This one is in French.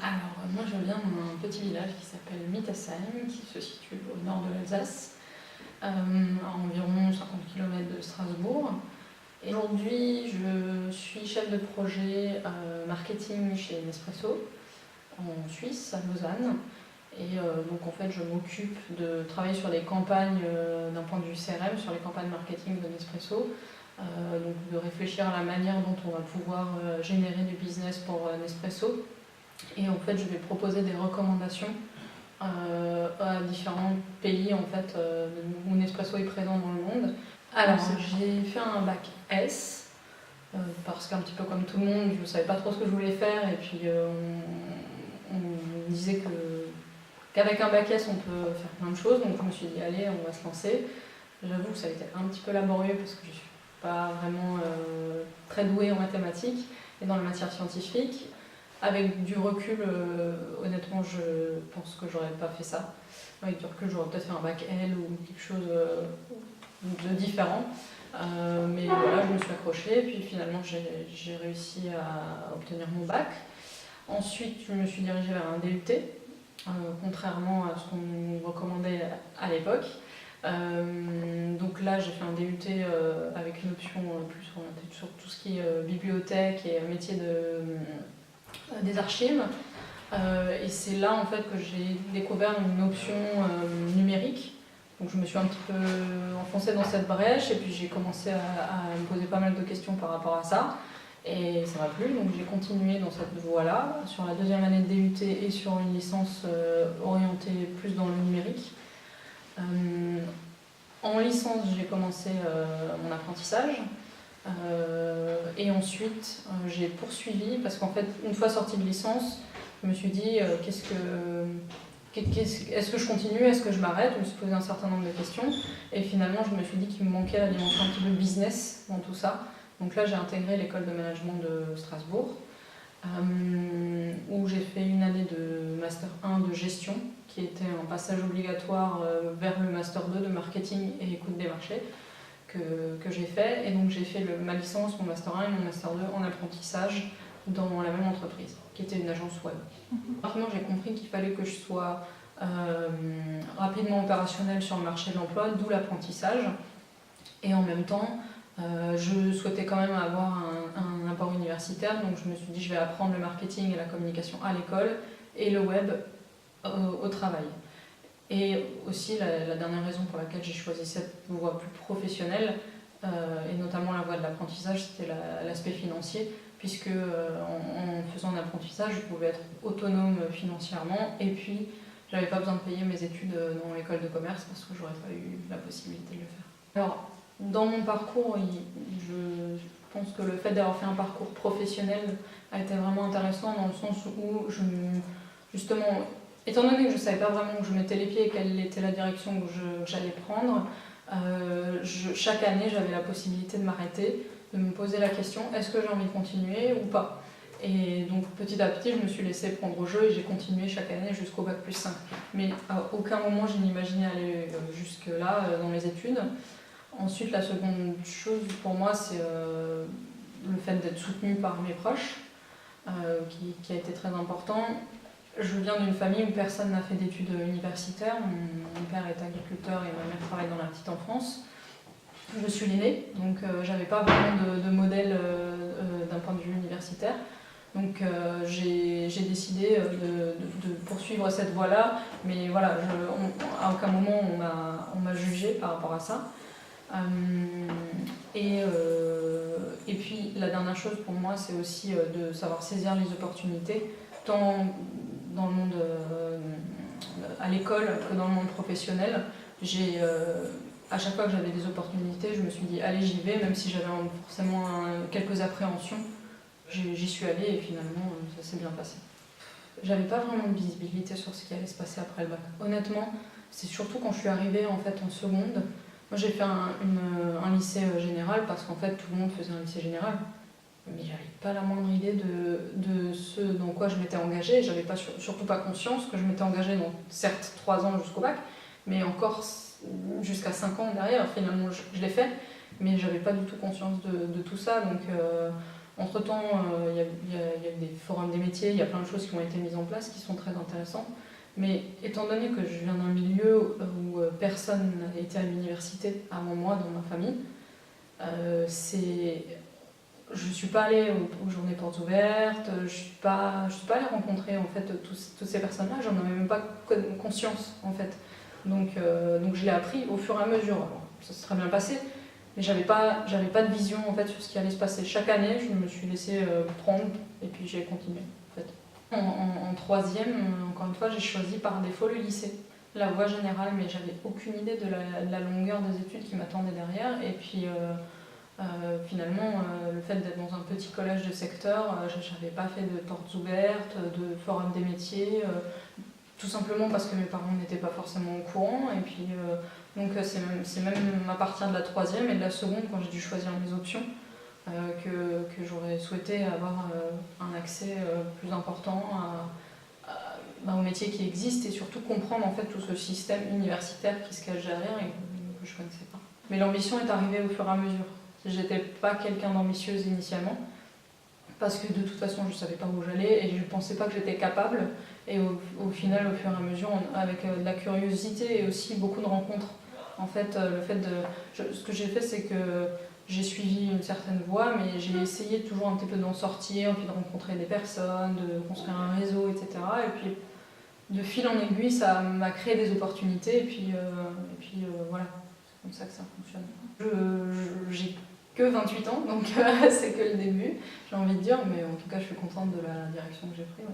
Alors, moi je viens d'un petit village qui s'appelle Mittersheim, qui se situe au nord de l'Alsace, à environ 50 km de Strasbourg. Et aujourd'hui, je suis chef de projet marketing chez Nespresso, en Suisse, à Lausanne. Et donc en fait, je m'occupe de travailler sur les campagnes d'un point de vue CRM, sur les campagnes marketing de Nespresso. Donc de réfléchir à la manière dont on va pouvoir générer du business pour Nespresso. Et en fait, je vais proposer des recommandations à différents pays en fait, où Nespresso est présent dans le monde. Alors, j'ai fait un bac S, parce qu'un petit peu comme tout le monde, je ne savais pas trop ce que je voulais faire. Et puis, on me disait qu'avec un bac S, on peut faire plein de choses. Donc, je me suis dit, allez, on va se lancer. J'avoue que ça a été un petit peu laborieux parce que je ne suis pas vraiment très douée en mathématiques et dans la matière scientifique. Avec du recul, honnêtement, je pense que j'aurais pas fait ça. Avec du recul, j'aurais peut-être fait un bac L ou quelque chose de différent. Mais voilà, je me suis accrochée et puis finalement, j'ai réussi à obtenir mon bac. Ensuite, je me suis dirigée vers un DUT, contrairement à ce qu'on nous recommandait à l'époque. Donc là, j'ai fait un DUT avec une option plus orientée sur tout ce qui est bibliothèque et métier des archives. Et c'est là en fait que j'ai découvert une option numérique. Donc je me suis un petit peu enfoncée dans cette brèche et puis j'ai commencé à me poser pas mal de questions par rapport à ça. Et ça m'a plu, donc j'ai continué dans cette voie-là, sur la deuxième année de DUT et sur une licence orientée plus dans le numérique. En licence, j'ai commencé mon apprentissage. Et ensuite, j'ai poursuivi parce qu'en fait, une fois sortie de licence, je me suis dit est-ce que je continue, est-ce que je m'arrête? Je me suis posé un certain nombre de questions et finalement, je me suis dit qu'il me manquait la dimension un petit peu business dans tout ça. Donc là, j'ai intégré l'école de management de Strasbourg où j'ai fait une année de Master 1 de gestion qui était un passage obligatoire vers le Master 2 de marketing et écoute des marchés. Que j'ai fait. Et donc j'ai fait ma licence, mon Master 1 et mon Master 2 en apprentissage dans la même entreprise, qui était une agence web. Rapidement, j'ai compris qu'il fallait que je sois rapidement opérationnelle sur le marché de l'emploi, d'où l'apprentissage. Et en même temps, je souhaitais quand même avoir un apport universitaire, donc je me suis dit je vais apprendre le marketing et la communication à l'école et le web au travail. Et aussi, la dernière raison pour laquelle j'ai choisi cette voie plus professionnelle, et notamment la voie de l'apprentissage, c'était l'aspect financier, puisque en faisant un apprentissage, je pouvais être autonome financièrement, et puis j'avais pas besoin de payer mes études dans l'école de commerce, parce que j'aurais pas eu la possibilité de le faire. Alors, dans mon parcours, je pense que le fait d'avoir fait un parcours professionnel a été vraiment intéressant, dans le sens où justement, étant donné que je ne savais pas vraiment où je mettais les pieds et quelle était la direction que j'allais prendre, chaque année j'avais la possibilité de m'arrêter, de me poser la question est-ce que j'ai envie de continuer ou pas. Et donc petit à petit je me suis laissée prendre au jeu et j'ai continué chaque année jusqu'au bac plus 5. Mais à aucun moment je n'imaginais aller jusque-là dans les études. Ensuite la seconde chose pour moi c'est le fait d'être soutenue par mes proches, qui a été très important. Je viens d'une famille où personne n'a fait d'études universitaires. Mon père est agriculteur et ma mère travaille dans la petite enfance. Je suis l'aînée, donc j'avais pas vraiment de modèle d'un point de vue universitaire. Donc j'ai décidé de poursuivre cette voie-là, mais voilà, à aucun moment on m'a jugée par rapport à ça. Et puis la dernière chose pour moi, c'est aussi de savoir saisir les opportunités, tant dans le monde à l'école que dans le monde professionnel. À chaque fois que j'avais des opportunités, je me suis dit allez, j'y vais, même si j'avais forcément quelques appréhensions. J'y suis allée et finalement ça s'est bien passé. J'avais pas vraiment de visibilité sur ce qui allait se passer après le bac. Honnêtement, c'est surtout quand je suis arrivée en fait en seconde. Moi j'ai fait un lycée général parce qu'en fait tout le monde faisait un lycée général. Mais j'avais pas la moindre idée de ce dans quoi je m'étais engagée. J'avais surtout pas conscience que je m'étais engagée dans, certes, 3 ans jusqu'au bac, mais encore jusqu'à 5 ans derrière. Finalement, je l'ai fait, mais j'avais pas du tout conscience de tout ça. Donc Entre-temps, il y a des forums des métiers, il y a plein de choses qui ont été mises en place qui sont très intéressantes. Mais étant donné que je viens d'un milieu où personne n'a été à l'université avant moi dans ma famille, je ne suis pas allée aux journées portes ouvertes, je ne suis pas allée rencontrer en fait, toutes ces personnes-là, j'en avais même pas conscience en fait. Donc je l'ai appris au fur et à mesure. Alors, ça s'est très bien passé, mais j'avais pas de vision en fait, sur ce qui allait se passer. Chaque année, je me suis laissée prendre et puis j'ai continué. En fait. En troisième, encore une fois, j'ai choisi par défaut le lycée, la voie générale, mais j'avais aucune idée de la longueur des études qui m'attendaient derrière. Et puis finalement, le fait d'être dans un petit collège de secteur, je n'avais pas fait de portes ouvertes, de forum des métiers, tout simplement parce que mes parents n'étaient pas forcément au courant. Et puis donc c'est même à partir de la troisième et de la seconde, quand j'ai dû choisir mes options, que j'aurais souhaité avoir un accès plus important aux métiers qui existent et surtout comprendre en fait tout ce système universitaire qui se cache derrière et que je ne connaissais pas. Mais l'ambition est arrivée au fur et à mesure. J'étais pas quelqu'un d'ambitieuse initialement parce que de toute façon je savais pas où j'allais et je pensais pas que j'étais capable. Et au final, au fur et à mesure, avec de la curiosité et aussi beaucoup de rencontres. En fait, ce que j'ai fait, c'est que j'ai suivi une certaine voie, mais j'ai essayé toujours un petit peu d'en sortir, puis de rencontrer des personnes, de construire un réseau, etc. Et puis, de fil en aiguille, ça m'a créé des opportunités, et puis voilà, c'est comme ça que ça fonctionne. J'ai que 28 ans, donc c'est que le début, j'ai envie de dire, mais en tout cas, je suis contente de la direction que j'ai prise. Ouais.